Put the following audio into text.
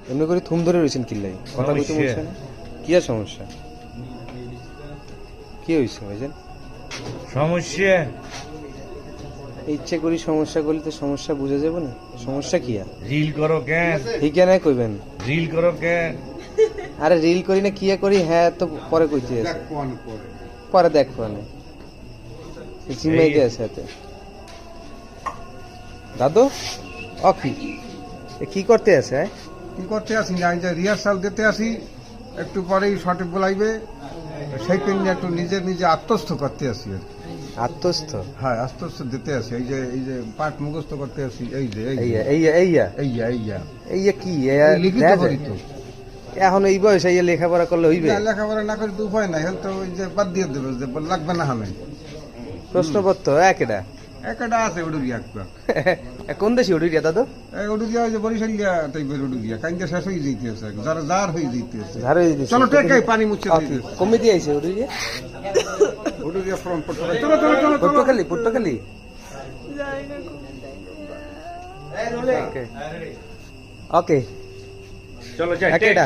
এমনি করে থুম ধরে রয়েছেন কিল্লাই কথা কইতে বলছেন কি আর সমস্যা কি হয়েছে ভাইজান সমস্যা ইচ্ছে করি সমস্যা করলে তো সমস্যা বুঝে যাবে না সমস্যা কি আর রিল করো কেন ঠিক না কইবেন রিল করো কেন আরে রিল করি না কিয়া করি হ্যাঁ তো পরে কইতে আছে পরে দেখবো না জিম্মাইতে আছে হাতে দাদু অকি কি করতে আছে কি করতে আসি না এই যে রিহার্সাল দিতে আসি একটু পরেই শর্টে বলাইবে সেইটা নিয়ে একটু নিজে আত্মস্থ করতে আসি আর কি। আত্মস্থ হ্যাঁ আত্মস্থ দিতে আসি এই যে পাঠ মুখস্থ করতে আসি এই যে এইয়া এইয়া এইয়া এইয়া এইয়া কি লিখিত করি তো এখন এই বয়সে এই লেখাপড়া করলে হইবে না, লেখাপড়া না করে তো উপায় নাই হয়তো ওই যে বাদ দিয়ে দেবে যে লাগবে না হামে প্রশ্নপত্র একেটা একটা আছে উড়ুরিয়া একটা কোন দেশে উড়িয়া দাদু এই উড়ুরিয়া ওই যে বরিশালিয়া টাইপের উড়ুরিয়া কাইন্দা শেষ হয়ে যাইতেছে যারা জার হয়ে যাইতেছে ঝাড়ে দিছে চলো টেকাই পানি মুছে কমিটি আইছে উড়িয়া উড়ুরিয়া ফ্রম পটুয়া চলো চলো চলো পুট্টখালি ওকে চলো যাই একেটা